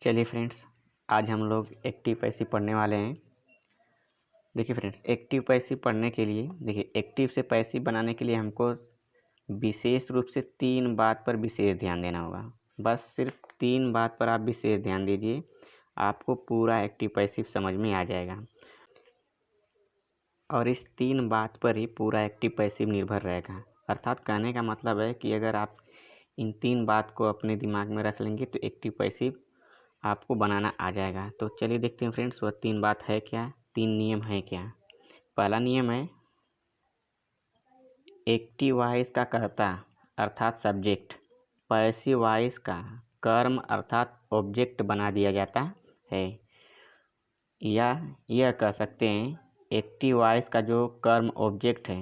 चलिए फ्रेंड्स, आज हम लोग एक्टिव पैसिव पढ़ने वाले हैं। देखिए फ्रेंड्स, एक्टिव पैसिव पढ़ने के लिए एक्टिव से पैसिव बनाने के लिए हमको विशेष रूप से 3 बात पर विशेष ध्यान देना होगा। बस सिर्फ 3 बात पर आप विशेष ध्यान दीजिए, आपको पूरा एक्टिव पैसिव समझ में आ जाएगा। और इस 3 बात पर ही पूरा एक्टिव पैसिव निर्भर रहेगा। अर्थात कहने का मतलब है कि अगर आप इन 3 बात को अपने दिमाग में रख लेंगे तो एक्टिव पैसिव आपको बनाना आ जाएगा। तो चलिए देखते हैं फ्रेंड्स, वह 3 बात है क्या, 3 नियम है क्या। पहला नियम है, एक्टिव वॉइस का कर्ता अर्थात सब्जेक्ट पैसिव वॉइस का कर्म अर्थात ऑब्जेक्ट बना दिया जाता है। या यह कह सकते हैं, एक्टिव वॉइस का जो कर्म ऑब्जेक्ट है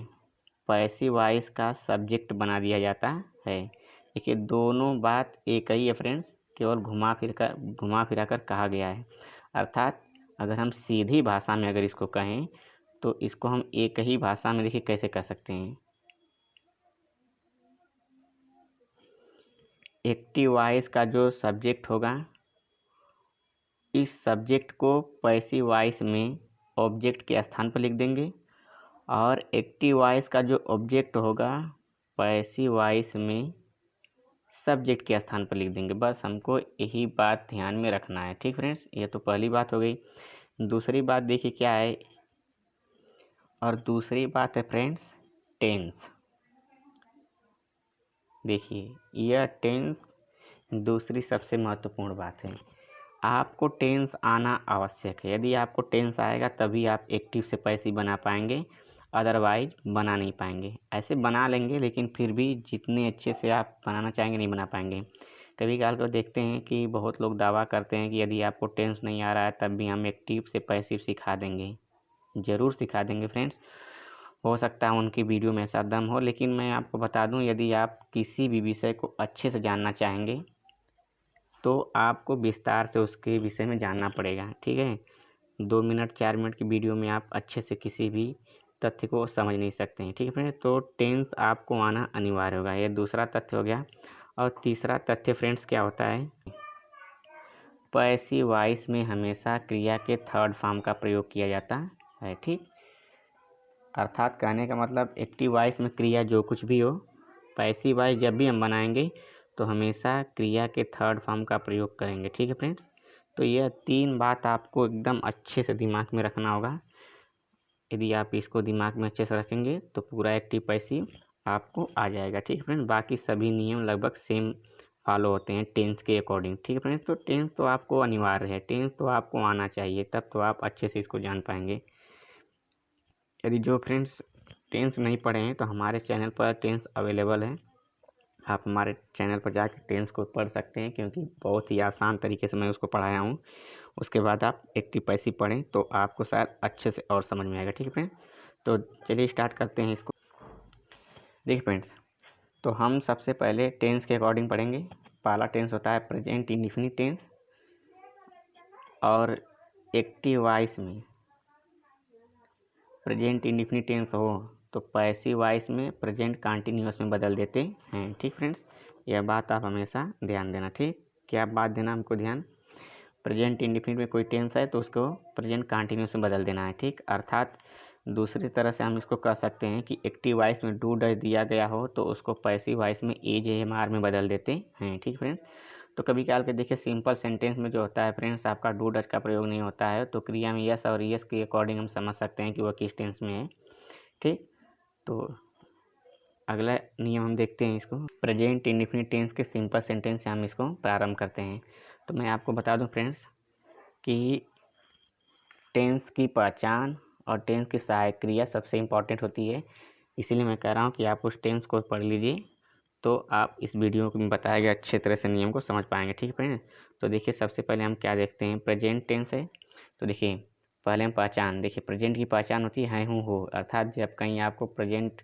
पैसिव वॉइस का सब्जेक्ट बना दिया जाता है। देखिए, दोनों बात एक ही है फ्रेंड्स, केवल घुमा फिरा कर कहा गया है। अर्थात अगर हम सीधी भाषा में अगर इसको कहें तो इसको हम एक ही भाषा में देखिए कैसे कह सकते हैं। एक्टिव वॉइस का जो सब्जेक्ट होगा, इस सब्जेक्ट को पैसिव वॉइस में ऑब्जेक्ट के स्थान पर लिख देंगे और एक्टिव वॉइस का जो ऑब्जेक्ट होगा पैसिव वॉइस में सब्जेक्ट के स्थान पर लिख देंगे। बस हमको यही बात ध्यान में रखना है। ठीक फ्रेंड्स, ये तो पहली बात हो गई। दूसरी बात देखिए क्या है, और दूसरी बात है फ्रेंड्स टेंस। देखिए, यह टेंस दूसरी सबसे महत्वपूर्ण बात है। आपको टेंस आना आवश्यक है। यदि आपको टेंस आएगा तभी आप एक्टिव से पैसिव बना पाएंगे, अदरवाइज बना नहीं पाएंगे। ऐसे बना लेंगे लेकिन फिर भी जितने अच्छे से आप बनाना चाहेंगे नहीं बना पाएंगे। कभी कभार को देखते हैं कि बहुत लोग दावा करते हैं कि यदि आपको टेंस नहीं आ रहा है तब भी हम एक्टिव से पैसिव सिखा देंगे। ज़रूर सिखा देंगे फ्रेंड्स, हो सकता है उनकी वीडियो में ऐसा दम हो, लेकिन मैं आपको बता दूं, यदि आप किसी भी विषय को अच्छे से जानना चाहेंगे तो आपको विस्तार से उसके विषय में जानना पड़ेगा। ठीक है, 2 मिनट 4 मिनट की वीडियो में आप अच्छे से किसी भी तथ्य को समझ नहीं सकते हैं। ठीक है फ्रेंड्स, तो टेंस आपको आना अनिवार्य होगा। ये दूसरा तथ्य हो गया। और तीसरा तथ्य फ्रेंड्स क्या होता है, पैसिव वॉइस में हमेशा क्रिया के थर्ड फॉर्म का प्रयोग किया जाता है। ठीक, अर्थात कहने का मतलब एक्टिव वॉइस में क्रिया जो कुछ भी हो, पैसिव वॉइस जब भी हम बनाएंगे तो हमेशा क्रिया के थर्ड फॉर्म का प्रयोग करेंगे। ठीक है फ्रेंड्स, तो यह 3 बात आपको एकदम अच्छे से दिमाग में रखना होगा। यदि आप इसको दिमाग में अच्छे से रखेंगे तो पूरा एक्टिव पैसिव आपको आ जाएगा। ठीक है फ्रेंड्स, बाकी सभी नियम लगभग सेम फॉलो होते हैं टेंस के अकॉर्डिंग। ठीक है फ्रेंड्स, तो टेंस तो आपको अनिवार्य है, टेंस तो आपको आना चाहिए, तब तो आप अच्छे से इसको जान पाएंगे। यदि जो फ्रेंड्स टेंस नहीं पढ़े हैं तो हमारे चैनल पर टेंस अवेलेबल है, आप हमारे चैनल पर जाकर टेंस को पढ़ सकते हैं, क्योंकि बहुत ही आसान तरीके से मैं उसको पढ़ाया हूँ। उसके बाद आप एक्टिव पैसिव पढ़ें तो आपको शायद अच्छे से और समझ में आएगा। ठीक है फ्रेंड, तो चलिए स्टार्ट करते हैं इसको। देखिए फ्रेंड्स, तो हम सबसे पहले टेंस के अकॉर्डिंग पढ़ेंगे। पहला टेंस होता है प्रेजेंट इंडेफिनिट टेंस, और एक्टिव वॉइस में प्रेजेंट इंडेफिनिट टेंस हो तो पैसिव वॉइस में प्रेजेंट कंटिन्यूअस में बदल देते हैं। ठीक फ्रेंड्स, यह बात आप हमेशा ध्यान देना। ठीक, क्या बात देना हमको ध्यान, प्रेजेंट इंडेफिनिट में कोई टेंस है तो उसको प्रेजेंट कंटिन्यूअस में बदल देना है। ठीक, अर्थात दूसरी तरह से हम इसको कह सकते हैं कि एक्टिव वॉइस में डू डज दिया गया हो तो उसको पैसिव वॉइस में एज एम आर में बदल देते हैं। ठीक फ्रेंड्स, तो कभी कभार के देखिए सिंपल सेंटेंस में जो होता है फ्रेंड्स, आपका डू डज का प्रयोग नहीं होता है, तो क्रिया में यस और यस के अकॉर्डिंग हम समझ सकते हैं कि वह किस टेंस में है। ठीक, तो अगला नियम हम देखते हैं इसको, प्रेजेंट इंडेफिनिट टेंस के सिंपल सेंटेंस से हम इसको प्रारंभ करते हैं। तो मैं आपको बता दूं फ्रेंड्स कि टेंस की पहचान और टेंस की सहायक क्रिया सबसे इम्पॉर्टेंट होती है, इसीलिए मैं कह रहा हूँ कि आप उस टेंस को पढ़ लीजिए तो आप इस वीडियो में बताए गए अच्छे तरह से नियम को समझ पाएंगे। ठीक है फ्रेंड, तो देखिए सबसे पहले हम क्या देखते हैं, प्रेजेंट टेंस है। तो देखिए पहले हम पहचान, देखिए प्रेजेंट की पहचान होती है हूँ हो, अर्थात जब कहीं आपको प्रेजेंट,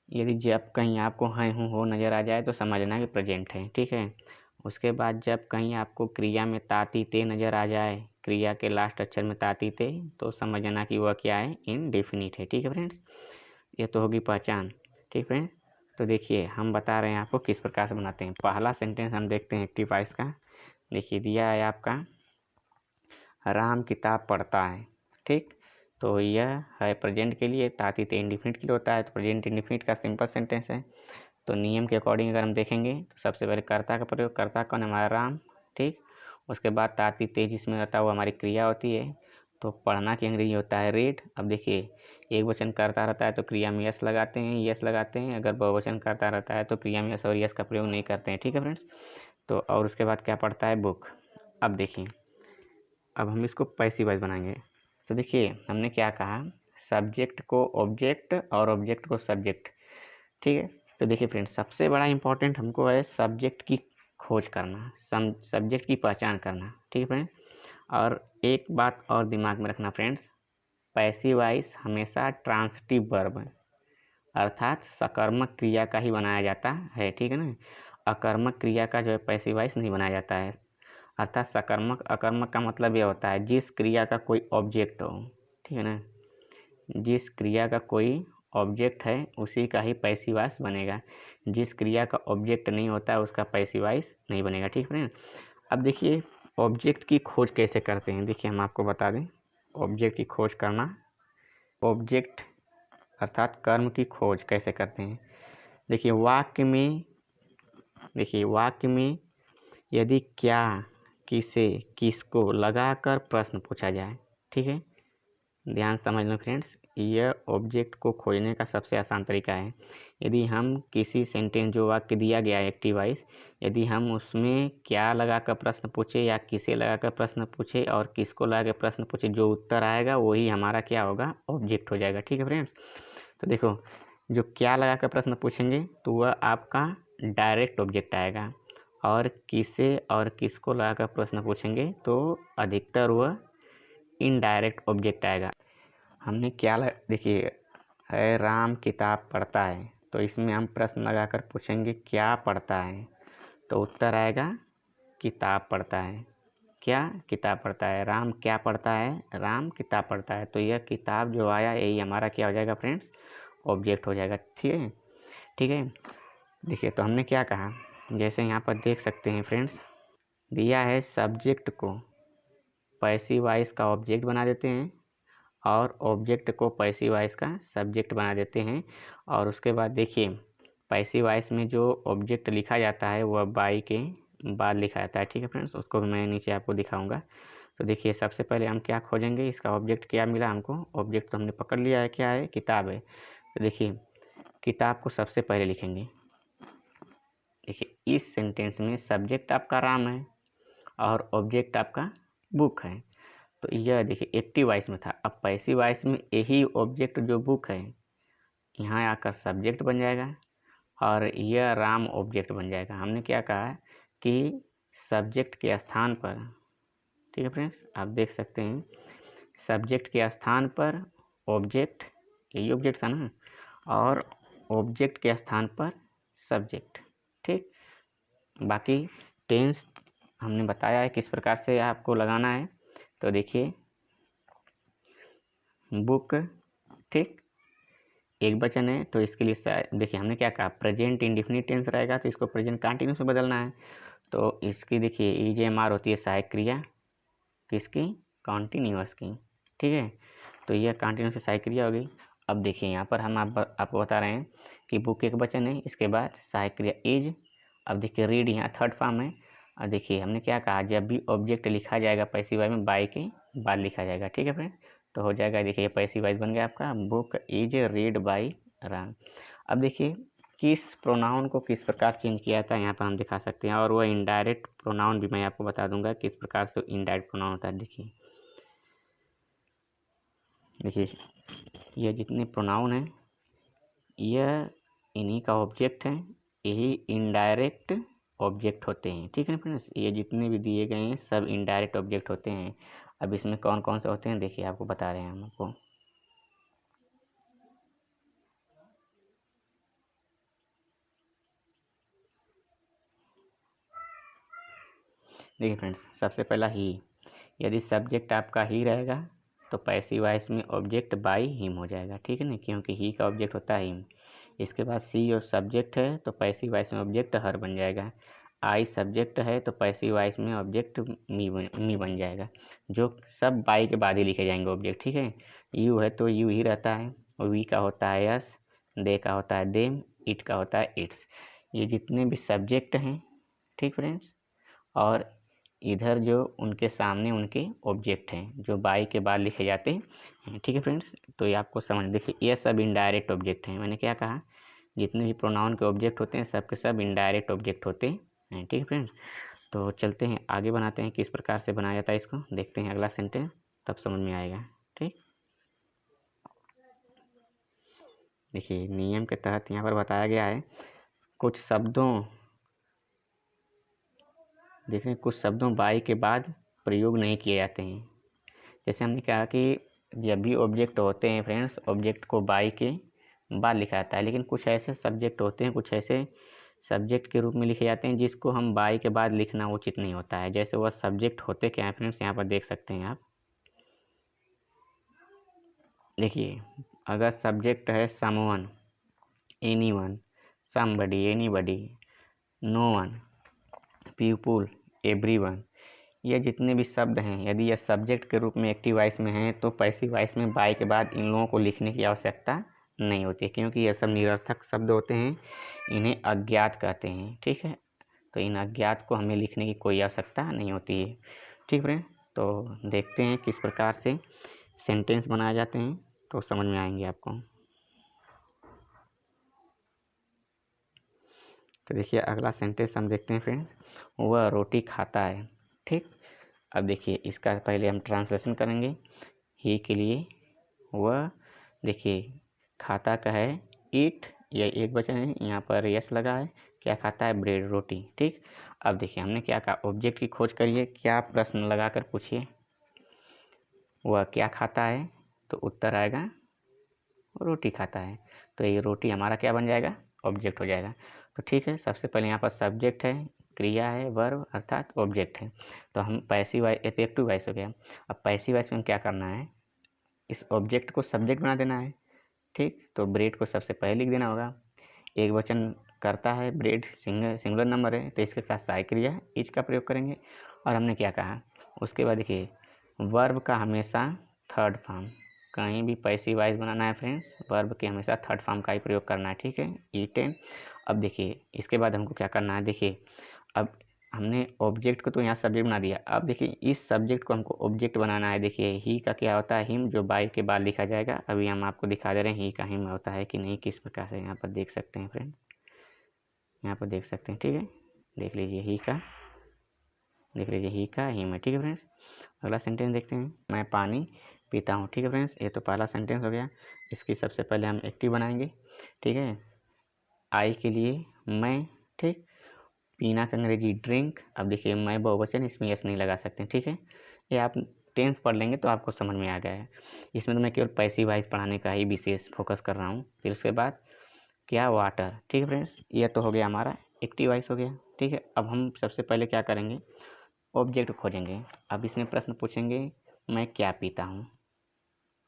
यदि जब कहीं आपको हूँ हो नज़र आ जाए तो समझना कि प्रेजेंट है। ठीक है, उसके बाद जब कहीं आपको क्रिया में ताती ते नज़र आ जाए, क्रिया के लास्ट अक्षर में ताती ते, तो समझना कि वह क्या है, इनडेफिनिट है। ठीक है फ्रेंड्स, ये तो होगी पहचान। ठीक फ्रेंड, तो देखिए हम बता रहे हैं आपको किस प्रकार से बनाते हैं। पहला सेंटेंस हम देखते हैं एक्टिव वॉइस का। देखिए दिया है आपका राम किताब पढ़ता है, ठीक। तो यह है प्रेजेंट के लिए, तातीत इंडिफिनिट के लिए होता है। तो प्रेजेंट इंडिफिनिट का सिंपल सेंटेंस है। तो नियम के अकॉर्डिंग अगर हम देखेंगे तो सबसे पहले कर्ता का प्रयोग, कर्ता कौन है हमारा राम, ठीक। उसके बाद तातीत जिसमें रहता है वो हमारी क्रिया होती है। तो पढ़ना की अंग्रेजी होता है रीड। अब देखिए एक वचन करता रहता है तो क्रिया में यस लगाते हैं। अगर बहुवचन करता रहता है तो क्रिया में यस और यस का प्रयोग नहीं करते हैं, ठीक है फ्रेंड्स। तो और उसके बाद क्या पढ़ता है, बुक। अब देखिए अब हम इसको पैसिव वॉइस बनाएंगे। तो देखिए हमने क्या कहा, सब्जेक्ट को ऑब्जेक्ट और ऑब्जेक्ट को सब्जेक्ट, ठीक है। तो देखिए फ्रेंड्स सबसे बड़ा इंपॉर्टेंट हमको है सब्जेक्ट की खोज करना, सब्जेक्ट की पहचान करना, ठीक है फ्रेंड। और एक बात और दिमाग में रखना फ्रेंड्स, पैसिव वॉइस हमेशा ट्रांसिटिव वर्ब है, अर्थात सकर्मक क्रिया का ही बनाया जाता है, ठीक है ना। अकर्मक क्रिया का जो है पैसिव वॉइस नहीं बनाया जाता है। अर्थात सकर्मक अकर्मक का मतलब यह होता है जिस क्रिया का कोई ऑब्जेक्ट हो, ठीक है ना। जिस क्रिया का कोई ऑब्जेक्ट है उसी का ही पैसिव वॉइस बनेगा। जिस क्रिया का ऑब्जेक्ट नहीं होता है उसका पैसिव वॉइस नहीं बनेगा, ठीक है। अब देखिए ऑब्जेक्ट की खोज कैसे करते हैं, देखिए हम आपको बता दें ऑब्जेक्ट की खोज करना। ऑब्जेक्ट अर्थात कर्म की खोज कैसे करते हैं। देखिए वाक्य में यदि क्या, किसे, किसको लगाकर प्रश्न पूछा जाए, ठीक है। ध्यान समझ लो फ्रेंड्स, यह ऑब्जेक्ट को खोजने का सबसे आसान तरीका है। यदि हम किसी सेंटेंस जो वाक्य दिया गया है एक्टिव वॉइस, यदि हम उसमें क्या लगाकर प्रश्न पूछे या किसे लगाकर प्रश्न पूछे और किसको लगाकर प्रश्न पूछे, जो उत्तर आएगा वही हमारा क्या होगा, ऑब्जेक्ट हो जाएगा, ठीक है फ्रेंड्स। तो देखो जो क्या लगाकर प्रश्न पूछेंगे तो वह आपका डायरेक्ट ऑब्जेक्ट आएगा, और किसे और किसको लगाकर प्रश्न पूछेंगे तो अधिकतर वह इनडायरेक्ट ऑब्जेक्ट आएगा। हमने क्या देखिए है राम किताब पढ़ता है, तो इसमें हम प्रश्न लगाकर पूछेंगे क्या पढ़ता है, तो उत्तर आएगा किताब पढ़ता है। क्या, किताब पढ़ता है। राम क्या पढ़ता है, राम किताब पढ़ता है। तो यह किताब जो आया यही हमारा क्या हो जाएगा फ्रेंड्स, ऑब्जेक्ट हो जाएगा, ठीक है। देखिए तो हमने क्या कहा, जैसे यहाँ पर देख सकते हैं फ्रेंड्स, दिया है सब्जेक्ट को पैसिव वॉइस का ऑब्जेक्ट बना देते हैं और ऑब्जेक्ट को पैसिव वॉइस का सब्जेक्ट बना देते हैं। और उसके बाद देखिए पैसिव वॉइस में जो ऑब्जेक्ट लिखा जाता है वह बाई के बाद लिखा जाता है, ठीक है फ्रेंड्स। उसको भी मैं नीचे आपको दिखाऊंगा। तो देखिए सबसे पहले हम क्या खोजेंगे, इसका ऑब्जेक्ट क्या मिला हमको, ऑब्जेक्ट तो हमने पकड़ लिया है, क्या है, किताब है। तो देखिए किताब को सबसे पहले लिखेंगे। देखिए इस सेंटेंस में सब्जेक्ट आपका राम है और ऑब्जेक्ट आपका बुक है। तो यह देखिए एक्टिव वॉइस में था। अब पैसिव वॉइस में यही ऑब्जेक्ट जो बुक है यहाँ आकर सब्जेक्ट बन जाएगा और यह राम ऑब्जेक्ट बन जाएगा। हमने क्या कहा कि सब्जेक्ट के स्थान पर, ठीक है फ्रेंड्स, आप देख सकते हैं सब्जेक्ट के स्थान पर ऑब्जेक्ट, यही ऑब्जेक्ट था ना, और ऑब्जेक्ट के स्थान पर सब्जेक्ट, ठीक। बाकी टेंस हमने बताया है किस प्रकार से आपको लगाना है। तो देखिए बुक, ठीक, एक वचन है तो इसके लिए देखिए हमने क्या कहा, प्रेजेंट इंडिफिनिट टेंस रहेगा तो इसको प्रेजेंट कंटिन्यूस में बदलना है। तो इसकी देखिए EJMR होती है सहायक क्रिया, किसकी, कॉन्टिन्यूअस की, ठीक है। तो यह कॉन्टिन्यूअस की सहायक क्रिया होगी। अब देखिए यहाँ पर हम आपको बता रहे हैं कि बुक एक वचन है, इसके बाद सहायक क्रिया इज। अब देखिए रीड यहाँ थर्ड फॉर्म है। और देखिए हमने क्या कहा, जब भी ऑब्जेक्ट लिखा जाएगा पैसिव वॉइस में बाई के बाद लिखा जाएगा, ठीक है फ्रेंड। तो हो जाएगा, देखिए पैसिव वॉइस बन गया आपका, book is read by Ram. अब देखिए किस प्रोनाउन को किस प्रकार चेंज किया था यहाँ पर हम दिखा सकते हैं, और वह इनडायरेक्ट प्रोनाउन भी मैं आपको बता दूंगा किस प्रकार से इनडायरेक्ट प्रोनाउन होता है। देखिए ये जितने प्रोनाउन हैं यह इन्हीं का ऑब्जेक्ट है, यही इनडायरेक्ट ऑब्जेक्ट होते हैं, ठीक है फ्रेंड्स। ये जितने भी दिए गए हैं सब इनडायरेक्ट ऑब्जेक्ट होते हैं। अब इसमें कौन कौन से होते हैं देखिए आपको बता रहे हैं हम आपको। देखिए फ्रेंड्स सबसे पहला ही, यदि सब्जेक्ट आपका ही रहेगा तो पैसिव वॉइस में ऑब्जेक्ट बाई हिम हो जाएगा, ठीक है ना, क्योंकि ही का ऑब्जेक्ट होता है हिम। इसके बाद सी और सब्जेक्ट है तो पैसिव वॉइस में ऑब्जेक्ट हर बन जाएगा। आई सब्जेक्ट है तो पैसिव वॉइस में ऑब्जेक्ट मी बन जाएगा, जो सब बाई के बाद ही लिखे जाएंगे ऑब्जेक्ट, ठीक है। यू है तो यू ही रहता है, वी का होता है यस, दे का होता है देम, इट का होता है इट्स। ये जितने भी सब्जेक्ट हैं, ठीक फ्रेंड्स, और इधर जो उनके सामने उनके ऑब्जेक्ट हैं जो बाई के बाद लिखे जाते हैं, ठीक है फ्रेंड्स। तो ये आपको समझ, देखिए ये सब इनडायरेक्ट ऑब्जेक्ट हैं। मैंने क्या कहा, जितने भी प्रोनाउन के ऑब्जेक्ट होते हैं सब के सब इनडायरेक्ट ऑब्जेक्ट होते हैं, ठीक है फ्रेंड्स। तो चलते हैं आगे, बनाते हैं किस प्रकार से बनाया जाता है इसको, देखते हैं अगला सेंटेंस, तब समझ में आएगा, ठीक। देखिए नियम के तहत यहाँ पर बताया गया है कुछ शब्दों, देखिए कुछ शब्दों बाई के बाद प्रयोग नहीं किए जाते हैं। जैसे हमने कहा कि जब भी ऑब्जेक्ट होते हैं फ्रेंड्स, ऑब्जेक्ट को बाई के बाद लिखा जाता है, लेकिन कुछ ऐसे सब्जेक्ट होते हैं, कुछ ऐसे सब्जेक्ट के रूप में लिखे जाते हैं जिसको हम बाई के बाद लिखना उचित नहीं होता है। जैसे वह सब्जेक्ट होते क्या है फ्रेंड्स, यहाँ पर देख सकते हैं आप। देखिए अगर सब्जेक्ट है someone, anyone, somebody, anybody, no one, people, everyone, ये जितने भी शब्द हैं, यदि यह सब्जेक्ट के रूप में एक्टिव वॉइस में हैं तो पैसिव वॉइस में बाई के बाद इन लोगों को लिखने की आवश्यकता नहीं होती, क्योंकि ये सब निरर्थक शब्द होते हैं, इन्हें अज्ञात कहते हैं, ठीक है। तो इन अज्ञात को हमें लिखने की कोई आवश्यकता नहीं होती है, ठीक फ्रेंड। तो देखते हैं किस प्रकार से सेंटेंस बनाए जाते हैं, तो समझ में आएंगे आपको। तो देखिए अगला सेंटेंस हम देखते हैं फ्रेंड्स, वह रोटी खाता है, ठीक। अब देखिए इसका पहले हम ट्रांसलेशन करेंगे। ही के लिए वह, देखिए खाता का है ईट, यह एक वचन है, यहाँ पर यस लगा है, क्या खाता है, ब्रेड, रोटी, ठीक। अब देखिए हमने क्या कहा, ऑब्जेक्ट की खोज करिए, क्या प्रश्न लगा कर पूछिए, वह क्या खाता है, तो उत्तर आएगा रोटी खाता है। तो ये रोटी हमारा क्या बन जाएगा, ऑब्जेक्ट हो जाएगा। तो ठीक है, सबसे पहले यहाँ पर सब्जेक्ट है, क्रिया है, वर्ब अर्थात ऑब्जेक्ट है। तो हम पैसिव वॉइस, एक्टिव वॉइस हो गया। अब पैसिव वॉइस में क्या करना है, इस ऑब्जेक्ट को सब्जेक्ट बना देना है, ठीक। तो ब्रेड को सबसे पहले लिख देना होगा, एक वचन करता है, ब्रेड सिंगुलर नंबर है, तो इसके साथ सहायक क्रिया इज का प्रयोग करेंगे। और हमने क्या कहा, उसके बाद देखिए वर्ब का हमेशा थर्ड फॉर्म, कहीं भी पैसिव वॉइस बनाना है फ्रेंड्स, वर्ब के हमेशा थर्ड फॉर्म का ही प्रयोग करना है, ठीक है, ईटेन। अब देखिए इसके बाद हमको क्या करना है, देखिए अब हमने ऑब्जेक्ट को तो यहाँ सब्जेक्ट बना दिया, अब देखिए इस सब्जेक्ट को हमको ऑब्जेक्ट बनाना है। देखिए ही का क्या होता है, हिम, जो बाई के बाद लिखा जाएगा। अभी हम आपको दिखा दे रहे हैं ही का हिम होता है कि नहीं, किस प्रकार से यहाँ पर देख सकते हैं फ्रेंड, यहाँ पर देख सकते हैं, ठीक है। देख लीजिए ही का, देख लीजिए ही का हिम है, ठीक है फ्रेंड्स। अगला सेंटेंस देखते हैं, मैं पानी पीता हूँ, ठीक है फ्रेंड्स। ये तो पहला सेंटेंस हो गया। इसकी सबसे पहले हम एक्टिव बनाएंगे, ठीक है। आई के लिए मैं, ठीक। पीना का अंग्रेजी ड्रिंक। अब देखिए मैं बहुवचन, इसमें यस नहीं लगा सकते, ठीक है। ये आप टेंस पढ़ लेंगे तो आपको समझ में आ गया है। इसमें तो मैं केवल पैसिव वॉइस पढ़ाने का ही विशेष फोकस कर रहा हूँ। फिर उसके बाद क्या, वाटर, ठीक है फ्रेंड्स। ये तो हो गया हमारा एक्टिव वॉइस हो गया, ठीक है। अब हम सबसे पहले क्या करेंगे, ऑब्जेक्ट खोजेंगे। अब इसमें प्रश्न पूछेंगे, मैं क्या पीता हूँ,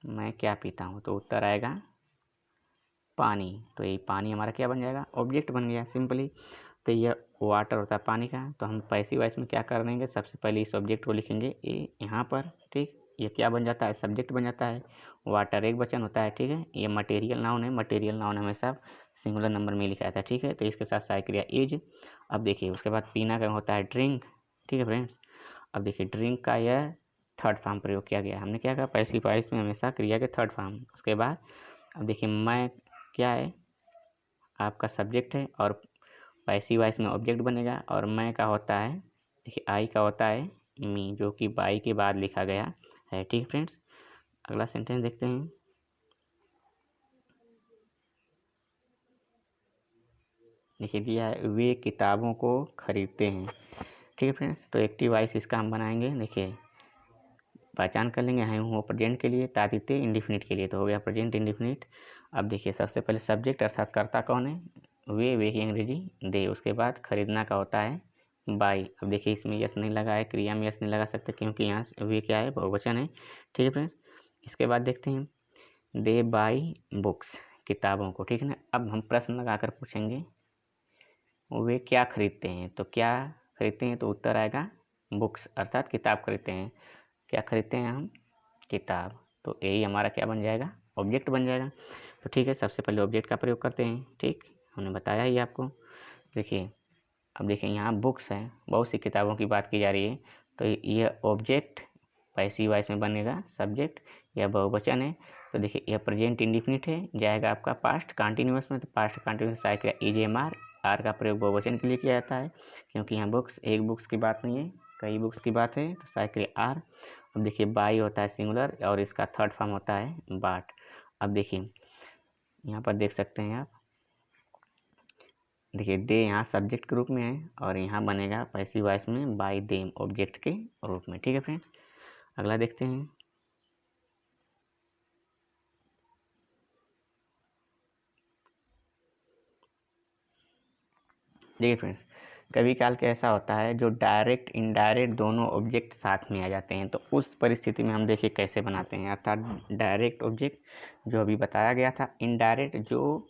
मैं क्या पीता हूँ, तो उत्तर आएगा पानी। तो ये पानी हमारा क्या बन जाएगा, ऑब्जेक्ट बन गया सिंपली। तो यह वाटर होता है पानी का। तो हम पैसिव वॉइस में क्या कर देंगे, सबसे पहले इस ऑब्जेक्ट को लिखेंगे ए यहाँ पर, ठीक। ये क्या बन जाता है, सब्जेक्ट बन जाता है। वाटर एक वचन होता है, ठीक है। ये मटेरियल नाउन है, मटेरियल नाउन हमेशा सिंगुलर नंबर में लिखा जाता है, ठीक है। तो इसके साथ सहायक क्रिया इज। अब देखिए उसके बाद पीना का होता है ड्रिंक, ठीक है फ्रेंड्स। अब देखिए ड्रिंक का यह थर्ड फॉर्म प्रयोग किया गया। हमने क्या कहा, पैसिव वॉइस में हमेशा क्रिया के थर्ड फॉर्म। उसके बाद अब देखिए मैं क्या है, आपका सब्जेक्ट है, और पैसिव वॉइस में ऑब्जेक्ट बनेगा। और मैं का होता है, देखिए आई का होता है मी, जो कि बाई के बाद लिखा गया है, ठीक फ्रेंड्स। अगला सेंटेंस देखते हैं, देखिए दिया है वे किताबों को खरीदते हैं, ठीक है फ्रेंड्स। तो एक्टिव वॉइस इसका हम बनाएंगे। देखिए पहचान कर लेंगे, हैं वो प्रेजेंट के लिए, तातिते इंडिफिनिट के लिए, तो हो गया प्रेजेंट इंडिफिनिट। अब देखिए सबसे पहले सब्जेक्ट अर्थात कर्ता कौन है, वे की अंग्रेजी दे। उसके बाद खरीदना का होता है बाई। अब देखिए इसमें यस नहीं लगा है, क्रिया में यस नहीं लगा सकते क्योंकि यहाँ वे क्या है, बहुवचन है, ठीक है फ्रेंड्स। इसके बाद देखते हैं, दे बाई बुक्स, किताबों को, ठीक है ना। अब हम प्रश्न लगा कर पूछेंगे, वे क्या खरीदते हैं, तो क्या खरीदते हैं तो उत्तर आएगा बुक्स, अर्थात किताब खरीदते हैं। क्या खरीदते हैं हम, किताब। तो यही हमारा क्या बन जाएगा, ऑब्जेक्ट बन जाएगा। तो ठीक है, सबसे पहले ऑब्जेक्ट का प्रयोग करते हैं। ठीक, हमने बताया ही आपको। देखिए अब देखिए यहाँ बुक्स है, बहुत सी किताबों की बात की जा रही है। तो ये ऑब्जेक्ट पैसिव वॉइस में बनेगा सब्जेक्ट, यह बहुवचन है। तो देखिए यह प्रेजेंट इंडिफिनिट है, जाएगा आपका पास्ट कंटिन्यूअस में। तो past continuous cycle is am are का प्रयोग बहुवचन के लिए किया जाता है, क्योंकि यहाँ बुक्स एक बुक्स की बात नहीं है, कई बुक्स की बात है। तो साइकिल आर। अब देखिए बाई होता है सिंगुलर और इसका थर्ड फॉर्म होता है बाट। अब देखिए यहाँ पर देख सकते हैं आप, देखिए दे यहाँ सब्जेक्ट के रूप में है और यहाँ बनेगा पैसिव वॉइस में बाय देम ऑब्जेक्ट के रूप में। ठीक है फ्रेंड्स, अगला देखते हैं। देखिए फ्रेंड्स, कभी काल के ऐसा होता है जो डायरेक्ट इनडायरेक्ट दोनों ऑब्जेक्ट साथ में आ जाते हैं। तो उस परिस्थिति में हम देखिए कैसे बनाते हैं, अर्थात डायरेक्ट ऑब्जेक्ट जो अभी बताया गया था, इनडायरेक्ट जो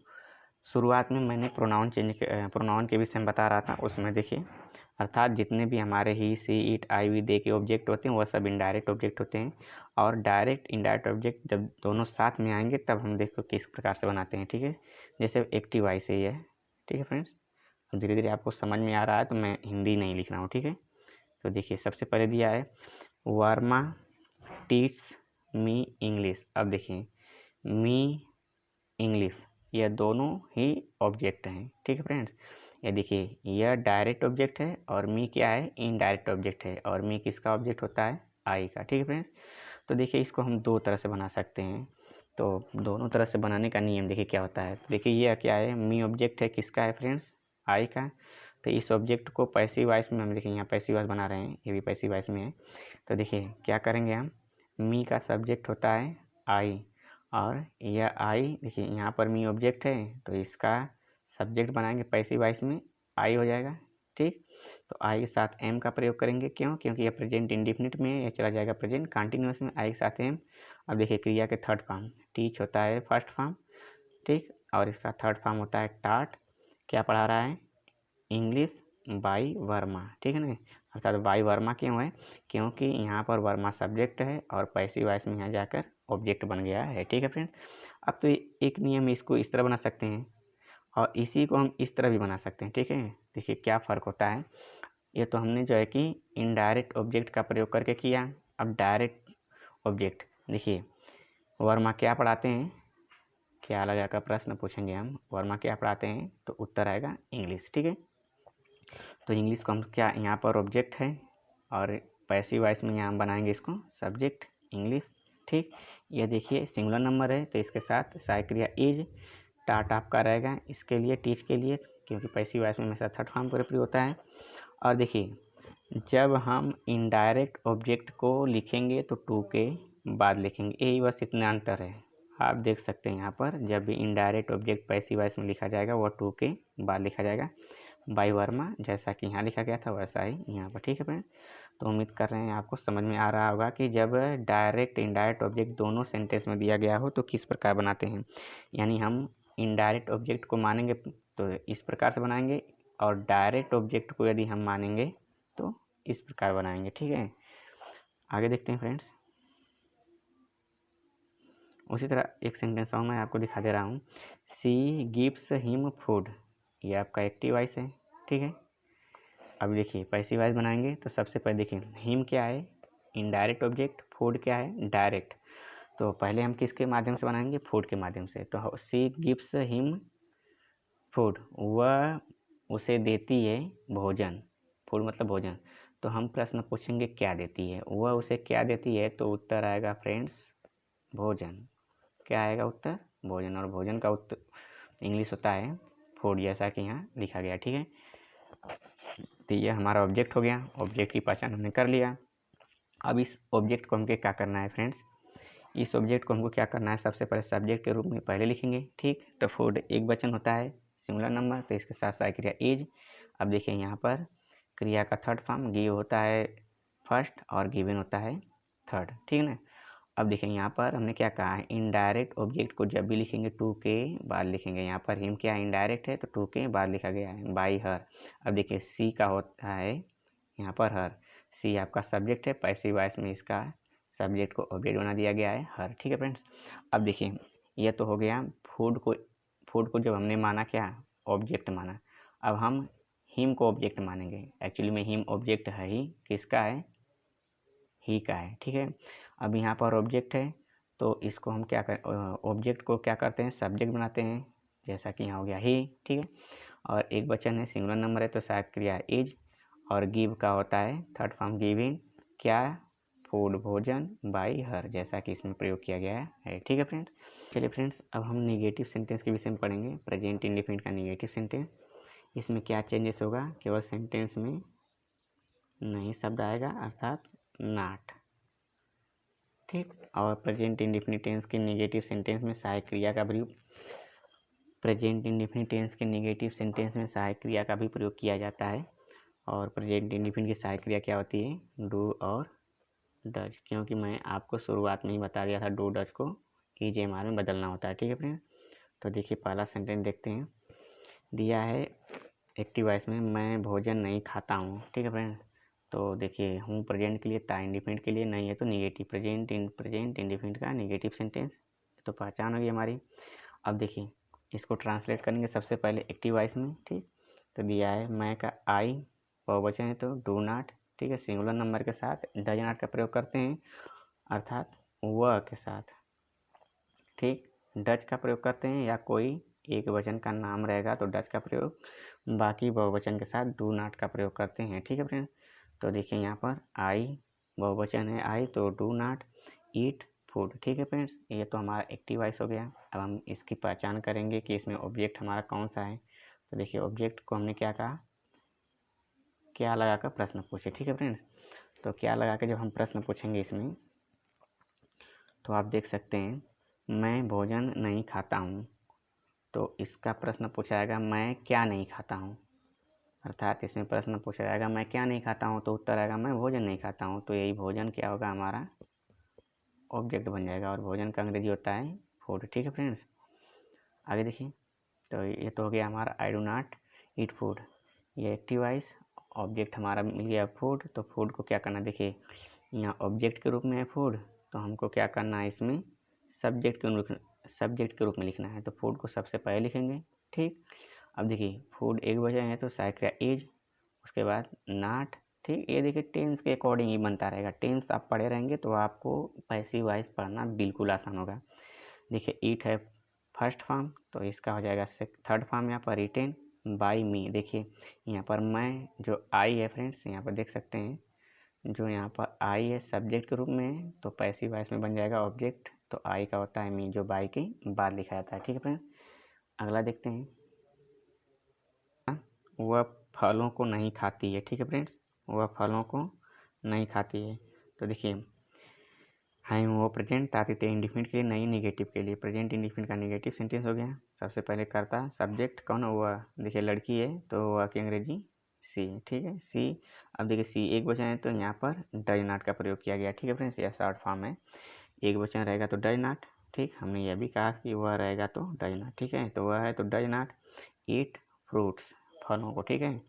शुरुआत में मैंने प्रोनाउन के विषय में बता रहा था, उसमें देखिए अर्थात जितने भी हमारे ही, सी, इट, आई, वी, दे के ऑब्जेक्ट होते हैं वह सब इनडायरेक्ट ऑब्जेक्ट होते हैं। और डायरेक्ट इनडायरेक्ट ऑब्जेक्ट जब दोनों साथ में आएंगे तब हम देखो किस प्रकार से बनाते हैं। ठीक है, जैसे एक्टिव वॉइस है यह। ठीक है फ्रेंड्स, धीरे धीरे आपको समझ में आ रहा है तो मैं हिंदी नहीं लिख रहा हूँ। ठीक है, तो देखिए सबसे पहले दिया है वर्मा टीच मी इंग्लिश। अब देखिए मी इंग्लिश, यह दोनों ही ऑब्जेक्ट हैं। ठीक है फ्रेंड्स, ये देखिए यह डायरेक्ट ऑब्जेक्ट है और मी क्या है, इनडायरेक्ट ऑब्जेक्ट है। और मी किसका ऑब्जेक्ट होता है, आई का। ठीक है फ्रेंड्स, तो देखिए इसको हम दो तरह से बना सकते हैं। तो दोनों तरह से बनाने का नियम देखिए क्या होता है। देखिए यह क्या है, मी ऑब्जेक्ट है किसका है फ्रेंड्स, आई का। तो इस ऑब्जेक्ट को पैसिव वॉइस में हम देखिए यहाँ पैसिव वॉइस बना रहे हैं, ये भी पैसिव वॉइस में है। तो देखिए क्या करेंगे हम, मी का सब्जेक्ट होता है आई और यह आई, देखिए यहाँ पर मी ऑब्जेक्ट है तो इसका सब्जेक्ट बनाएंगे पैसिव वॉइस में, आई हो जाएगा। ठीक, तो आई के साथ एम का प्रयोग करेंगे, क्यों, क्योंकि यह प्रेजेंट इंडिफिनिट में, यह चला जाएगा प्रेजेंट कंटिन्यूअस में, आई के साथ एम। अब देखिए क्रिया के थर्ड फॉर्म, टीच होता है फर्स्ट फॉर्म। ठीक, और इसका थर्ड फॉर्म होता है टाट। क्या पढ़ा रहा है, इंग्लिश बाई वर्मा। ठीक है ना, अर्थात बाई वर्मा क्यों है, क्योंकि यहाँ पर वर्मा सब्जेक्ट है और पैसिव वॉइस में यहाँ जाकर ऑब्जेक्ट बन गया है। ठीक है फ्रेंड, अब तो एक नियम इसको इस तरह बना सकते हैं और इसी को हम इस तरह भी बना सकते हैं। ठीक है, देखिए क्या फ़र्क होता है। ये तो हमने जो है कि इनडायरेक्ट ऑब्जेक्ट का प्रयोग करके किया। अब डायरेक्ट ऑब्जेक्ट, देखिए वर्मा क्या पढ़ाते हैं, क्या लगा कर प्रश्न पूछेंगे हम, वर्मा क्या पढ़ाते हैं, तो उत्तर आएगा इंग्लिश। ठीक है, तो इंग्लिश को हम क्या, यहाँ पर ऑब्जेक्ट है और पैसिव वॉइस में यहाँ बनाएंगे इसको सब्जेक्ट इंग्लिश। ठीक, ये देखिए सिंगुलर नंबर है तो इसके साथ सहायक क्रिया इज, टाट आपका रहेगा इसके लिए, टीच के लिए, क्योंकि पैसिव वॉइस में हमेशा थर्ड फॉर्म पर प्रयोग होता है। और देखिए जब हम इनडायरेक्ट ऑब्जेक्ट को लिखेंगे तो टू के बाद लिखेंगे, यही बस इतना अंतर है। आप देख सकते हैं यहाँ पर जब भी इनडायरेक्ट ऑब्जेक्ट पैसिव वॉइस में लिखा जाएगा वह टू के बाद लिखा जाएगा, बाई वर्मा, जैसा कि यहाँ लिखा गया था वैसा ही यहाँ पर। ठीक है फ्रेंड, तो उम्मीद कर रहे हैं आपको समझ में आ रहा होगा कि जब डायरेक्ट इनडायरेक्ट ऑब्जेक्ट दोनों सेंटेंस में दिया गया हो तो किस प्रकार बनाते हैं। यानी हम इनडायरेक्ट ऑब्जेक्ट को मानेंगे तो इस प्रकार से बनाएंगे और डायरेक्ट ऑब्जेक्ट को यदि हम मानेंगे तो इस प्रकार बनाएंगे। ठीक है, आगे देखते हैं फ्रेंड्स। उसी तरह एक सेंटेंस और मैं आपको दिखा दे रहा हूँ, सी गिव्स हिम फूड, ये आपका एक्टिव वॉइस है। ठीक है, अब देखिए पैसिव वॉइस बनाएंगे तो सबसे पहले देखिए हिम क्या है, इनडायरेक्ट ऑब्जेक्ट, फूड क्या है, डायरेक्ट। तो पहले हम किसके माध्यम से बनाएंगे, फूड के माध्यम से। तो सी गिव्स हिम फूड, वह उसे देती है भोजन, फूड मतलब भोजन। तो हम प्रश्न पूछेंगे क्या देती है, वह उसे क्या देती है, तो उत्तर आएगा फ्रेंड्स भोजन। क्या आएगा उत्तर, भोजन। और भोजन का उत्तर इंग्लिश होता है फूड, जैसा कि यहाँ लिखा गया। ठीक है, तो ये हमारा ऑब्जेक्ट हो गया, ऑब्जेक्ट की पहचान हमने कर लिया। अब इस ऑब्जेक्ट को हमको क्या करना है फ्रेंड्स, इस ऑब्जेक्ट को हमको क्या करना है, सबसे पहले सब्जेक्ट के रूप में पहले लिखेंगे। ठीक, तो फूड एक वचन होता है सिंगुलर नंबर, तो इसके साथ सहायक क्रिया इज। अब देखिए यहाँ पर क्रिया का थर्ड फॉर्म गिव होता है फर्स्ट और गिवन होता है थर्ड। ठीक है ना, अब देखिए यहाँ पर हमने क्या कहा है, इनडायरेक्ट ऑब्जेक्ट को जब भी लिखेंगे टू के बाद लिखेंगे। यहाँ पर हिम क्या इनडायरेक्ट है तो टू के बाद लिखा गया है बाई हर। अब देखिए सी का होता है यहाँ पर हर, सी आपका सब्जेक्ट है, पैसिव वॉइस में इसका सब्जेक्ट को ऑब्जेक्ट बना दिया गया है हर। ठीक है फ्रेंड्स। अब देखिए ये तो हो गया फूड को जब हमने माना क्या ऑब्जेक्ट माना, अब हम हिम को ऑब्जेक्ट मानेंगे। एक्चुअली में हिम ऑब्जेक्ट है ही किसका है, ही का है। ठीक है। अब यहाँ पर ऑब्जेक्ट है तो इसको हम क्या कर, ऑब्जेक्ट को क्या करते हैं सब्जेक्ट बनाते हैं, जैसा कि यहाँ हो गया ही। ठीक है। और एक वचन है, सिंगुलर नंबर है तो सहायक क्रिया इज, और गिव का होता है थर्ड फॉर्म गिविंग, क्या फूड भोजन बाई हर, जैसा कि इसमें प्रयोग किया गया है। ठीक है फ्रेंड्स। चलिए फ्रेंड्स अब हम नेगेटिव सेंटेंस के विषय में पढ़ेंगे। प्रेजेंट इंडेफिनिट का नेगेटिव सेंटेंस, इसमें क्या चेंजेस होगा, केवल सेंटेंस में नहीं शब्द आएगा अर्थात नॉट। ठीक। और प्रेजेंट इंडेफिनिट टेंस के नेगेटिव सेंटेंस में सहायक क्रिया का प्रयोग, प्रेजेंट इंडेफिनिट टेंस के नेगेटिव सेंटेंस में सहायक क्रिया का भी प्रयोग किया जाता है। और प्रेजेंट इंडेफिनिट की सहायक क्रिया क्या होती है, डू और डज, क्योंकि मैं आपको शुरुआत में ही बता दिया था डू डज को EJMR में बदलना होता है। ठीक है फ्रेंड। तो देखिए पहला सेंटेंस देखते हैं, दिया है एक्टिव वॉइस में, मैं भोजन नहीं खाता हूँ। ठीक है फ्रेंड। तो देखिए हूँ प्रेजेंट के लिए था, इंडिफिनिट के लिए नहीं है तो निगेटिव, प्रेजेंट इंडिफिनिट का नेगेटिव सेंटेंस, तो पहचान होगी हमारी। अब देखिए इसको ट्रांसलेट करेंगे सबसे पहले एक्टिव वॉइस में। ठीक। तो दिया है मैं का आई बहुवचन है तो डू नॉट। ठीक है। सिंगुलर नंबर के साथ डज नॉट का प्रयोग करते हैं अर्थात वह के साथ। ठीक। डज का प्रयोग करते हैं या कोई एक वचन का नाम रहेगा तो डज का प्रयोग, बाकी बहुवचन के साथ डू नॉट का प्रयोग करते हैं। ठीक है फ्रेंड। तो देखिए यहाँ पर आई बहुवचन है आई तो डू नॉट ईट फूड। ठीक है फ्रेंड्स। ये तो हमारा एक्टिव वॉइस हो गया। अब हम इसकी पहचान करेंगे कि इसमें ऑब्जेक्ट हमारा कौन सा है। तो देखिए ऑब्जेक्ट को हमने क्या कहा, क्या लगा कर प्रश्न पूछे। ठीक है फ्रेंड्स। तो क्या लगा के जब हम प्रश्न पूछेंगे इसमें तो आप देख सकते हैं मैं भोजन नहीं खाता हूँ, तो इसका प्रश्न पूछा जाएगा मैं क्या नहीं खाता हूँ, अर्थात इसमें प्रश्न पूछा जाएगा मैं क्या नहीं खाता हूँ तो उत्तर आएगा मैं भोजन नहीं खाता हूँ। तो यही भोजन क्या होगा, हमारा ऑब्जेक्ट बन जाएगा, और भोजन का अंग्रेजी होता है फूड। ठीक है फ्रेंड्स। आगे देखिए, तो ये तो हो गया हमारा I do not eat food, ये एक्टिव वॉइस, ऑब्जेक्ट हमारा मिल गया फूड। तो फूड को क्या करना, देखिए यहाँ ऑब्जेक्ट के रूप में है फूड, तो हमको क्या करना है इसमें सब्जेक्ट के रूप में लिखना है। तो फूड को सबसे पहले लिखेंगे। ठीक। अब देखिए फूड एक वजह है तो सहायक क्रिया इज, उसके बाद नॉट। ठीक। ये देखिए टेंस के अकॉर्डिंग ही बनता रहेगा, टेंस आप पढ़े रहेंगे तो आपको पैसिव वॉइस पढ़ना बिल्कुल आसान होगा। देखिए ईट है फर्स्ट फॉर्म तो इसका हो जाएगा थर्ड फॉर्म यहाँ पर रिटेन बाई मी। देखिए यहाँ पर मैं जो आई है फ्रेंड्स, यहाँ पर देख सकते हैं जो यहाँ पर आई है सब्जेक्ट के रूप में है तो पैसिव वॉइस में बन जाएगा ऑब्जेक्ट, तो आई का होता है मी जो बाई के बाद लिखा जाता है। ठीक है फ्रेंड। अगला देखते हैं, वह फलों को नहीं खाती है। ठीक है फ्रेंड्स। वह फलों को नहीं खाती है। तो देखिए है वो प्रेजेंट तातिते इंडिफिनिट के लिए, नहीं निगेटिव के लिए। प्रेजेंट इंडिफिनिट का नेगेटिव सेंटेंस हो गया। सबसे पहले करता सब्जेक्ट कौन, वह। देखिए लड़की है तो वह की अंग्रेजी सी। ठीक है सी। अब देखिए सी एक वचन है तो यहाँ पर डज नॉट का प्रयोग किया गया। ठीक है फ्रेंड्स। यह शॉर्ट फॉर्म है, एक वचन रहेगा तो डज नॉट। ठीक। हमने यह भी कहा कि वह रहेगा तो डज नॉट। ठीक है। तो वह है तो डज नॉट ईट फ्रूट्स, फलों को। ठीक है।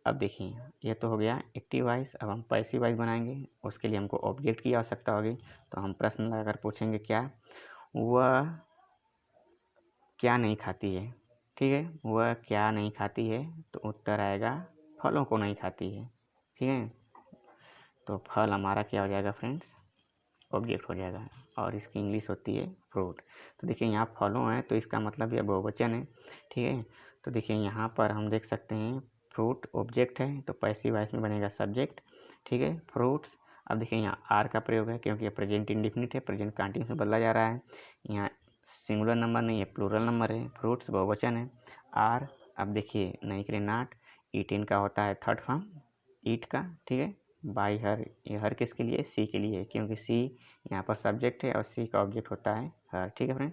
अब देखिए ये तो हो गया एक्टिव वॉइस। अब हम पैसिव वॉइस बनाएंगे, उसके लिए हमको ऑब्जेक्ट की आवश्यकता होगी। तो हम प्रश्न लगाकर पूछेंगे क्या, वह क्या नहीं खाती है। ठीक है। वह क्या नहीं खाती है तो उत्तर आएगा फलों को नहीं खाती है। ठीक है। तो फल हमारा क्या हो जाएगा फ्रेंड्स, ऑब्जेक्ट हो जाएगा, और इसकी इंग्लिश होती है फ्रूट। तो देखिए यहाँ फलों है तो इसका मतलब यह बहुवचन है। ठीक है। तो देखिए यहाँ पर हम देख सकते हैं फ्रूट ऑब्जेक्ट है तो पैसिव वॉइस में बनेगा सब्जेक्ट। ठीक है फ्रूट्स। अब देखिए यहाँ आर का प्रयोग है क्योंकि ये प्रेजेंट इंडिफिनिट है, प्रेजेंट कंटिन्यूस में बदला जा रहा है। यहाँ सिंगुलर नंबर नहीं है, प्लूरल नंबर है, फ्रूट्स बहुवचन है। आर। अब देखिए नहीं के लिए नॉट, ईटिन का होता है थर्ड फॉर्म ईट का। ठीक है। बाई हर, ये हर किसके लिए, सी के लिए, क्योंकि सी यहाँ पर सब्जेक्ट है और सी का ऑब्जेक्ट होता है हर। ठीक है फ्रेंड।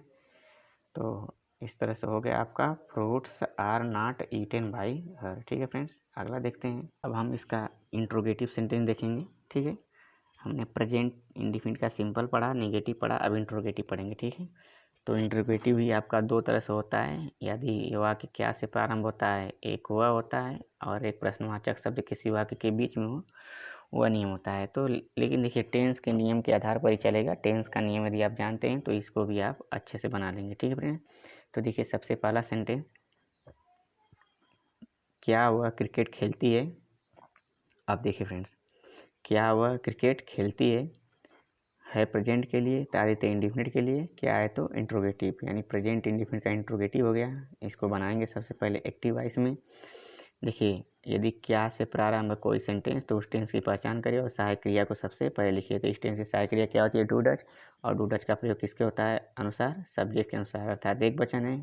तो इस तरह से हो गया आपका fruits are not eaten by her. ठीक है फ्रेंड्स। अगला देखते हैं, अब हम इसका इंट्रोगेटिव सेंटेंस देखेंगे। ठीक है। हमने प्रेजेंट इंडिफिनिट का सिंपल पढ़ा, नेगेटिव पढ़ा, अब इंट्रोगेटिव पढ़ेंगे, ठीक है। तो इंट्रोगेटिव भी आपका दो तरह से होता है, यदि वाक्य क्या से प्रारंभ होता है, एक वह होता है और एक प्रश्नवाचक शब्द किसी वाक्य के बीच में हो, वह नियम होता है। तो लेकिन देखिए टेंस के नियम के आधार पर ही चलेगा। टेंस का नियम यदि आप जानते हैं तो इसको भी आप अच्छे से बना लेंगे, ठीक है फ्रेंड्स। तो देखिए सबसे पहला सेंटेंस, क्या वह क्रिकेट खेलती है। अब देखिए फ्रेंड्स, क्या वह क्रिकेट खेलती है प्रेजेंट के लिए, तारित इंडिफिनिट के लिए, क्या है तो इंट्रोगेटिव, यानी प्रेजेंट इंडिफिनिट का इंट्रोगेटिव हो गया। इसको बनाएंगे सबसे पहले एक्टिव वॉइस में। देखिए यदि क्या से प्रारंभ कोई सेंटेंस तो उस टेंस की पहचान करिए और सहायक क्रिया को सबसे पहले लिखिए। तो इस टेंस की सहायक क्रिया क्या होती है, डू डज, और डू डज का प्रयोग किसके होता है, अनुसार, सब्जेक्ट के अनुसार, अर्थात एक वचन है,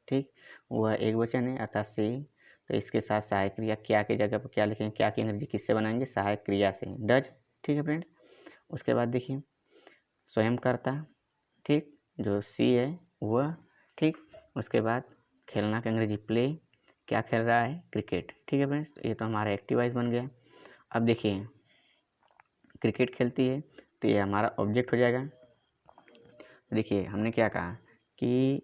ठीक, वह एक वचन है अर्थात सी। तो इसके साथ सहायक क्रिया क्या की जगह पर क्या लिखेंगे, क्या की अंग्रेजी किससे बनाएंगे, सहायक क्रिया से, डज, ठीक है फ्रेंड्स। उसके बाद देखिए स्वयं करता, ठीक, जो सी है वह, ठीक। उसके बाद खेलना का अंग्रेजी प्ले, क्या खेल रहा है, क्रिकेट, ठीक है फ्रेंड्स। ये तो हमारा एक्टिव वॉइस बन गया। अब देखिए क्रिकेट खेलती है तो ये हमारा ऑब्जेक्ट हो जाएगा। देखिए हमने क्या कहा कि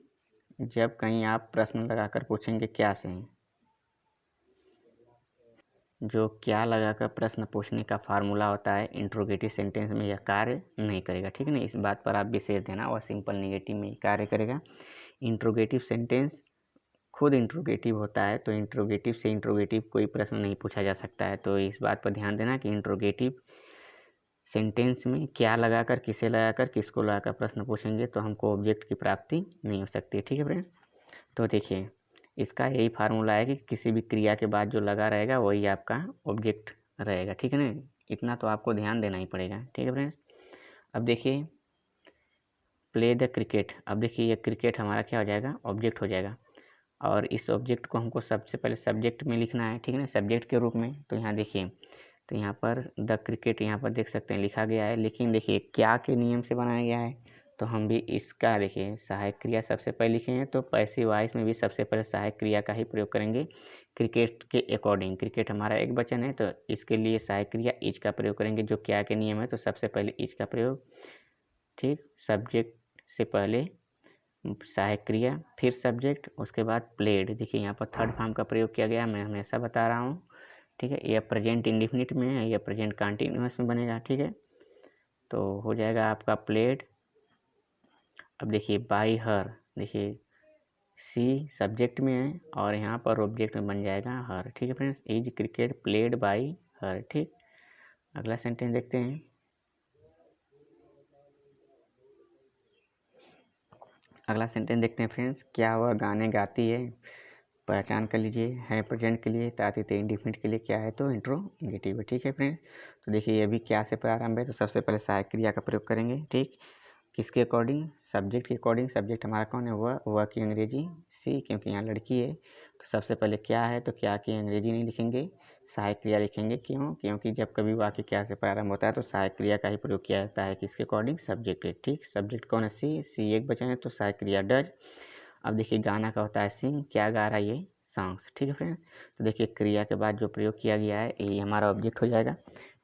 जब कहीं आप प्रश्न लगाकर पूछेंगे क्या से, जो क्या लगाकर प्रश्न पूछने का फार्मूला होता है इंट्रोगेटिव सेंटेंस में यह कार्य नहीं करेगा, ठीक है ना। इस बात पर आप विशेष देना, और सिंपल नेगेटिव में कार्य करेगा। इंट्रोगेटिव सेंटेंस खुद इंट्रोगेटिव होता है, तो इंट्रोगेटिव से इंट्रोगेटिव कोई प्रश्न नहीं पूछा जा सकता है। तो इस बात पर ध्यान देना कि इंट्रोगेटिव सेंटेंस में क्या लगाकर, किसे लगाकर, किसको लगाकर प्रश्न पूछेंगे तो हमको ऑब्जेक्ट की प्राप्ति नहीं हो सकती, ठीक है फ्रेंड्स। तो देखिए इसका यही फार्मूला है कि किसी भी क्रिया के बाद जो लगा रहेगा वही आपका ऑब्जेक्ट रहेगा, ठीक है ना। इतना तो आपको ध्यान देना ही पड़ेगा, ठीक है फ्रेंड्स। अब देखिए प्ले द क्रिकेट, अब देखिए ये क्रिकेट हमारा क्या हो जाएगा, ऑब्जेक्ट हो जाएगा। और इस ऑब्जेक्ट को हमको सबसे पहले सब्जेक्ट में लिखना है, ठीक है ना, सब्जेक्ट के रूप में। तो यहाँ देखिए, तो यहाँ पर द क्रिकेट यहाँ पर देख सकते हैं लिखा गया है, लेकिन देखिए क्या के नियम से बनाया गया है। तो हम भी इसका देखिए सहायक क्रिया सबसे पहले लिखेंगे, तो पैसिव वॉइस में भी सबसे पहले सहायक क्रिया का ही प्रयोग करेंगे क्रिकेट के अकॉर्डिंग। क्रिकेट हमारा एक वचन है तो इसके लिए सहायक क्रिया इज का प्रयोग करेंगे, जो क्या के नियम है। तो सबसे पहले इज का प्रयोग, ठीक, सब्जेक्ट से पहले सहायक क्रिया, फिर सब्जेक्ट, उसके बाद प्लेड। देखिए यहाँ पर थर्ड फॉर्म का प्रयोग किया गया, मैं हमेशा बता रहा हूँ, ठीक है। यह प्रेजेंट इंडिफिनिट में है, यह प्रेजेंट कंटिन्यूअस में बनेगा, ठीक है। तो हो जाएगा आपका प्लेड। अब देखिए बाई हर, देखिए सी सब्जेक्ट में है और यहाँ पर ऑब्जेक्ट में बन जाएगा हर, ठीक है friends. Is cricket played by her, ठीक। अगला सेंटेंस देखते हैं। अगला सेंटेंस देखते हैं फ्रेंड्स, क्या वह गाने गाती है, पहचान कर लीजिए, है प्रेजेंट के लिए, तातित इंडिफिनिट के लिए क्या है तो इंट्रोगेटिव है, ठीक है फ्रेंड्स। तो देखिए ये भी क्या से प्रारंभ है, तो सबसे पहले सहायक क्रिया का प्रयोग करेंगे, ठीक, किसके अकॉर्डिंग, सब्जेक्ट के अकॉर्डिंग। सब्जेक्ट हमारा कौन है, वह की अंग्रेजी सी, क्योंकि यहाँ लड़की है। तो सबसे पहले क्या है तो क्या की अंग्रेजी नहीं लिखेंगे, सहायक क्रिया लिखेंगे। क्यों, क्योंकि जब कभी वाक्य क्या से प्रारंभ होता है तो सहायक क्रिया का ही प्रयोग किया जाता है, किसके अकॉर्डिंग, सब्जेक्ट है, ठीक। सब्जेक्ट कौन है, सी एक वचन है तो सहायक क्रिया डज। अब देखिए गाना का होता है सिंग, क्या गा रहा है ये, सॉन्ग्स, ठीक है फ्रेंड्स। तो देखिए क्रिया के बाद जो प्रयोग किया गया है ये हमारा ऑब्जेक्ट हो जाएगा,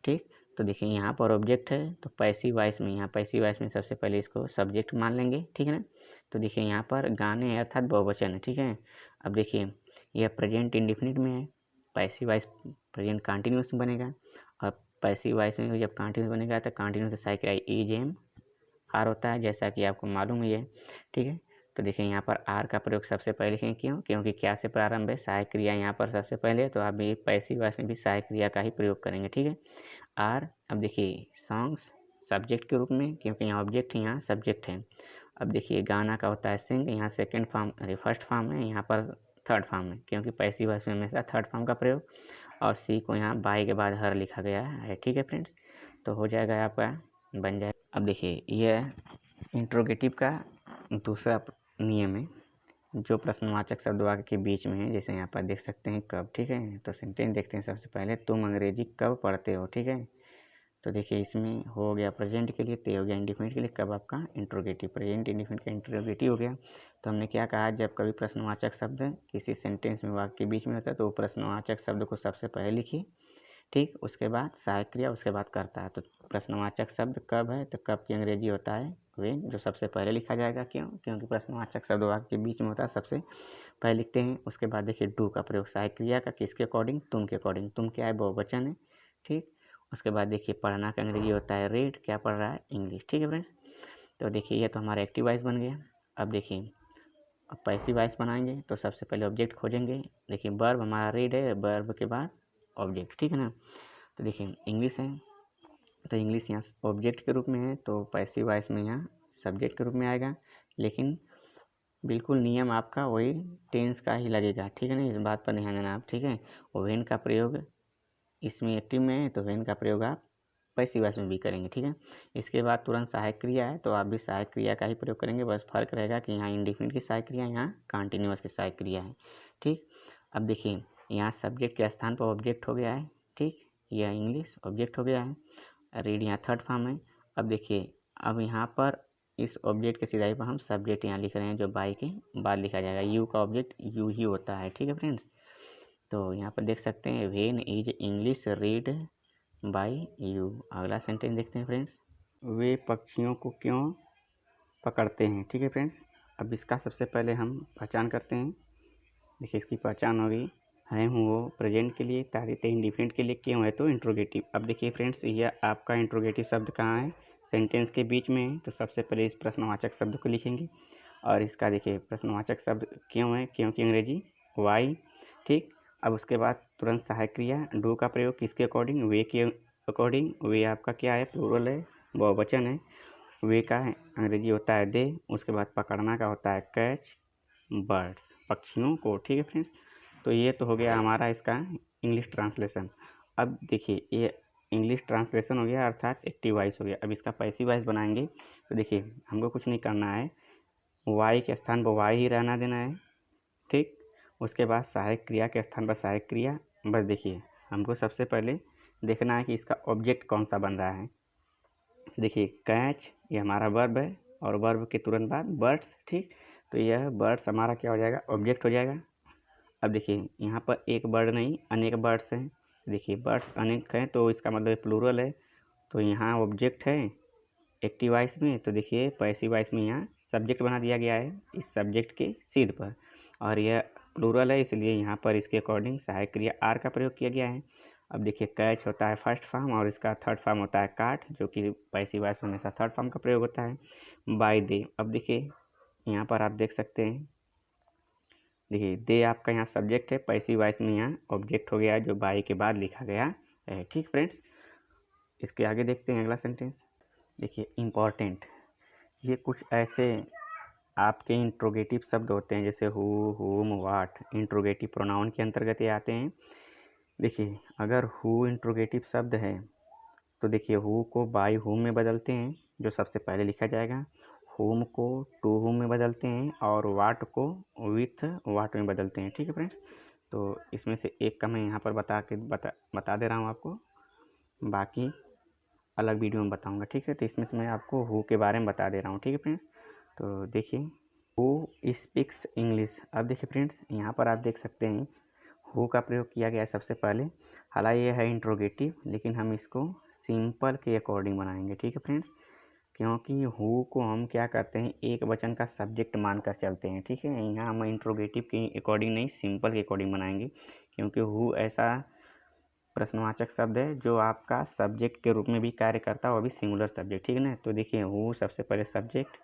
ठीक। तो देखिए यहाँ पर ऑब्जेक्ट है तो पैसिव वॉइस में, यहाँ पैसिव वॉइस में सबसे पहले इसको सब्जेक्ट मान लेंगे, ठीक है ना। तो देखिए यहाँ पर गाने है अर्थात बहुवचन है, ठीक है। अब देखिए यह प्रेजेंट इंडिफिनिट में है, पैसिव वॉइस प्रेजेंट कंटिन्यूअस में बनेगा। और पैसिव वॉइस में जब कंटिन्यूअस बनेगा तो कंटिन्यूअस का साइकिल इज एम आर होता है, जैसा कि आपको मालूम ही है, ठीक है। तो देखिए यहाँ पर आर का प्रयोग सबसे पहले लिखेंगे, क्यों, क्योंकि क्या से प्रारंभ है, सहायक क्रिया यहाँ पर सबसे पहले, तो आप भी पैसिव वॉइस में भी सहायक क्रिया का ही प्रयोग करेंगे, ठीक है, आर। अब देखिए सॉन्ग्स सब्जेक्ट के रूप में, क्योंकि यहाँ ऑब्जेक्ट यहाँ सब्जेक्ट है। अब देखिए गाना का होता है सिंग, यहाँ सेकंड फॉर्म, अरे फर्स्ट फॉर्म है, यहाँ पर थर्ड फॉर्म है, क्योंकि पैसिव वॉइस में हमेशा थर्ड फॉर्म का प्रयोग। और सी को यहाँ बाई के बाद हर लिखा गया है, ठीक है फ्रेंड्स। तो हो जाएगा आपका, बन जाए। अब देखिए यह इंट्रोगेटिव का दूसरा नियम है, जो प्रश्नवाचक शब्द वाक्य के बीच में है, जैसे यहाँ पर देख सकते हैं कब, ठीक है। तो सेंटेंस देखते हैं सबसे पहले, तुम अंग्रेजी कब पढ़ते हो, ठीक है। तो देखिए इसमें हो गया प्रेजेंट के लिए, ते हो गया इंडिफिनिट के लिए, कब आपका इंट्रोगेटिव, प्रेजेंट इंडिफिनिट का इंट्रोगेटिव हो गया। तो हमने क्या कहा, जब कभी प्रश्नवाचक शब्द किसी सेंटेंस में वाक्य के बीच में होता है तो वो प्रश्नवाचक शब्द को सबसे पहले लिखिए, ठीक। उसके बाद सहायक क्रिया, उसके बाद कर्ता है। तो प्रश्नवाचक शब्द कब है, तो कब की अंग्रेजी होता है व्हेन, जो सबसे पहले लिखा जाएगा। क्यों? क्योंकि प्रश्नवाचक शब्द वाक्य के बीच में होता है, सबसे पहले लिखते हैं। उसके बाद देखिए डू का प्रयोग सहायक क्रिया का, किसके अकॉर्डिंग, तुम के अकॉर्डिंग। तुम क्या है, बहुवचन है। ठीक। उसके बाद देखिए पढ़ना का अंग्रेजी होता है रीड, क्या पढ़ रहा है, इंग्लिश। ठीक है फ्रेंड्स। तो देखिए ये तो हमारा एक्टिव वॉइस बन गया। अब देखिए अब पैसिव वॉइस बनाएंगे तो सबसे पहले ऑब्जेक्ट खोजेंगे। देखिए वर्ब हमारा रीड है, वर्ब के बाद ऑब्जेक्ट, ठीक है ना। तो देखिए इंग्लिश है, तो इंग्लिश यहाँ ऑब्जेक्ट के रूप में है, तो पैसिव वॉइस में यहाँ सब्जेक्ट के रूप में आएगा। लेकिन बिल्कुल नियम आपका वही टेंस का ही लगेगा, ठीक है ना। इस बात पर ध्यान देना आप, ठीक है। व्हेन का प्रयोग इसमें एक्टिव में है, तो व्हेन का प्रयोग आप पैसिव वॉइस में भी करेंगे, ठीक है। इसके बाद तुरंत सहायक क्रिया है, तो आप भी सहायक क्रिया का ही प्रयोग करेंगे। बस फर्क रहेगा कि यहाँ इंडिफिनिट की सहायक क्रिया, यहाँ कंटिन्यूअस की सहायक क्रिया है। ठीक। अब देखिए यहाँ सब्जेक्ट के स्थान पर ऑब्जेक्ट हो गया है। ठीक। यह इंग्लिश ऑब्जेक्ट हो गया है। रीड यहाँ थर्ड फॉर्म है। अब देखिए अब यहाँ पर इस ऑब्जेक्ट के सिधाई पर हम सब्जेक्ट यहाँ लिख रहे हैं, जो बाई के बाद लिखा जाएगा। यू का ऑब्जेक्ट यू ही होता है, ठीक है फ्रेंड्स। तो यहाँ पर देख सकते हैं when is English read by you. अगला सेंटेंस देखते हैं फ्रेंड्स। वे पक्षियों को क्यों पकड़ते हैं, ठीक है फ्रेंड्स। अब इसका सबसे पहले हम पहचान करते हैं। देखिए इसकी पहचान होगी है हूँ वो प्रेजेंट के लिए, तारीख इंडिफिनिट के लिए, क्यों है तो इंट्रोगेटिव। अब देखिए फ्रेंड्स यह आपका इंट्रोगेटिव शब्द कहाँ है, सेंटेंस के बीच में है। तो सबसे पहले इस प्रश्नवाचक शब्द को लिखेंगे। और इसका देखिए प्रश्नवाचक शब्द क्यों है, क्यों की अंग्रेजी वाई। ठीक। अब उसके बाद तुरंत सहायक क्रिया डू का प्रयोग किसके अकॉर्डिंग, वे के अकॉर्डिंग। वे आपका क्या है, प्लूरल है, बहुवचन है। वे का अंग्रेजी होता है दे। उसके बाद पकड़ना का होता है कैच बर्ड्स, पक्षियों को, ठीक है फ्रेंड्स। तो ये तो हो गया हमारा इसका इंग्लिश ट्रांसलेशन। अब देखिए ये इंग्लिश ट्रांसलेशन हो गया, अर्थात एक्टिव वॉइस हो गया। अब इसका पैसिव वॉइस बनाएंगे। तो देखिए हमको कुछ नहीं करना है, वाई के स्थान पर वाई ही रहना देना है। ठीक। उसके बाद सहायक क्रिया के स्थान पर सहायक क्रिया। बस देखिए हमको सबसे पहले देखना है कि इसका ऑब्जेक्ट कौन सा बन रहा है। देखिए कैच ये हमारा वर्ब है, और वर्ब के तुरंत बाद बर्ड्स। ठीक। तो यह बर्ड्स हमारा क्या हो जाएगा, ऑब्जेक्ट हो जाएगा। अब देखिए यहाँ पर एक बर्ड नहीं अनेक बर्ड्स हैं। देखिए बर्ड्स अनेक हैं, तो इसका मतलब प्लूरल है। तो यहाँ ऑब्जेक्ट है एक्टिव वॉइस में, तो देखिए पैसिव वॉइस में यहाँ सब्जेक्ट बना दिया गया है इस सब्जेक्ट के सीध पर। और यह प्लूरल है, इसलिए यहाँ पर इसके अकॉर्डिंग सहायक क्रिया आर का प्रयोग किया गया है। अब देखिए कैच होता है फर्स्ट फॉर्म, और इसका थर्ड फॉर्म होता है काट, जो कि पैसिव वॉइस में हमेशा थर्ड फॉर्म का प्रयोग होता है, बाय दे। अब देखिए यहाँ पर आप देख सकते हैं, देखिए दे आपका यहाँ सब्जेक्ट है, पैसिव वॉइस में यहाँ ऑब्जेक्ट हो गया है, जो बाय के बाद लिखा गया है। ठीक फ्रेंड्स। इसके आगे देखते हैं अगला सेंटेंस। देखिए इम्पॉर्टेंट, ये कुछ ऐसे आपके इंट्रोगेटिव शब्द होते हैं, जैसे हु, हुम, वाट, इंट्रोगेटिव प्रोनाउन के अंतर्गत ये आते हैं। देखिए अगर हु इंट्रोगेटिव शब्द है, तो देखिए हु को बाय हुम में बदलते हैं, जो सबसे पहले लिखा जाएगा। हुम को टू हुम में बदलते हैं, और वाट को विथ वाट में बदलते हैं। ठीक है फ्रेंड्स। तो इसमें से एक का मैं यहाँ पर बता दे रहा हूँ आपको, बाकी अलग वीडियो में बताऊँगा। ठीक है। तो इसमें से मैं आपको हु के बारे में बता दे रहा हूँ। ठीक है फ्रेंड्स। तो देखिए हु स्पीक्स इंग्लिश। अब देखिए फ्रेंड्स यहाँ पर आप देख सकते हैं हु का प्रयोग किया गया है सबसे पहले। हालांकि ये है इंट्रोगेटिव, लेकिन हम इसको सिंपल के अकॉर्डिंग बनाएंगे। ठीक है फ्रेंड्स। क्योंकि हु को हम क्या करते हैं, एक वचन का सब्जेक्ट मानकर चलते हैं। ठीक है। यहाँ हम इंट्रोगेटिव के अकॉर्डिंग नहीं, सिंपल के अकॉर्डिंग बनाएंगे, क्योंकि हु ऐसा प्रश्नवाचक शब्द है जो आपका सब्जेक्ट के रूप में भी कार्य करता है, वो भी सिंगुलर सब्जेक्ट। ठीक है ना। तो देखिए हु सबसे पहले सब्जेक्ट,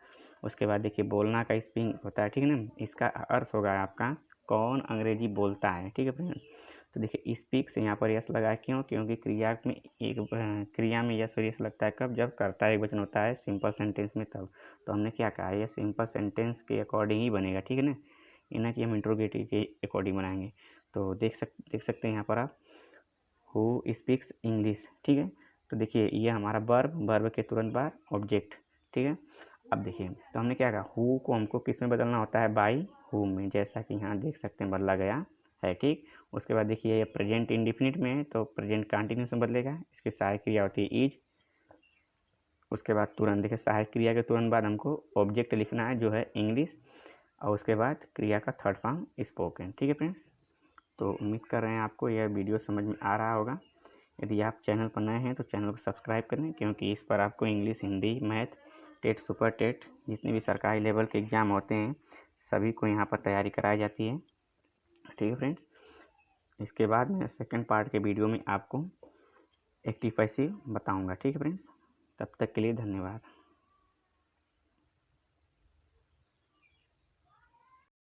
उसके बाद देखिए बोलना का स्पीकिंग होता है। ठीक है ना। इसका अर्थ होगा आपका कौन अंग्रेजी बोलता है। ठीक है फ्रेंड्स। तो देखिए स्पीक से यहाँ पर यस लगा है, क्यों, क्योंकि क्रिया में यस और यस लगता है कब, जब कर्ता एक वचन होता है सिंपल सेंटेंस में, तब। तो हमने क्या कहा, यह सिंपल सेंटेंस के अकॉर्डिंग ही बनेगा। ठीक है ना, इन्हें कि हम इंट्रोगेटिव के अकॉर्डिंग बनाएंगे। तो देख सकते हैं यहाँ पर आप हु स्पीक्स इंग्लिश। ठीक है। तो देखिए ये हमारा वर्ब के तुरंत बाद ऑब्जेक्ट। ठीक है। अब देखिए तो हमने क्या कहा, हु को हमको किस में बदलना होता है, बाई हुम में, जैसा कि यहाँ देख सकते हैं बदला गया है। ठीक। उसके बाद देखिए ये प्रेजेंट इंडिफिनिट में है, तो प्रेजेंट कंटिन्यूस में बदलेगा। इसकी सहायक क्रिया होती है इज। उसके बाद तुरंत देखिए सहायक क्रिया के तुरंत बाद हमको ऑब्जेक्ट लिखना है, जो है इंग्लिश, और उसके बाद क्रिया का थर्ड फॉर्म स्पोकन। ठीक है फ्रेंड्स। तो उम्मीद कर रहे हैं आपको यह वीडियो समझ में आ रहा होगा। यदि आप चैनल पर नए हैं तो चैनल को सब्सक्राइब करें, क्योंकि इस पर आपको English, Hindi, math, TET, super TET, जितने भी सरकारी लेवल के एग्ज़ाम होते हैं सभी को यहाँ पर तैयारी कराई जाती है। ठीक है फ्रेंड्स, इसके बाद मैं सेकंड पार्ट के वीडियो में आपको एक्टिव पैसिव बताऊँगा। ठीक है फ्रेंड्स, तब तक के लिए धन्यवाद।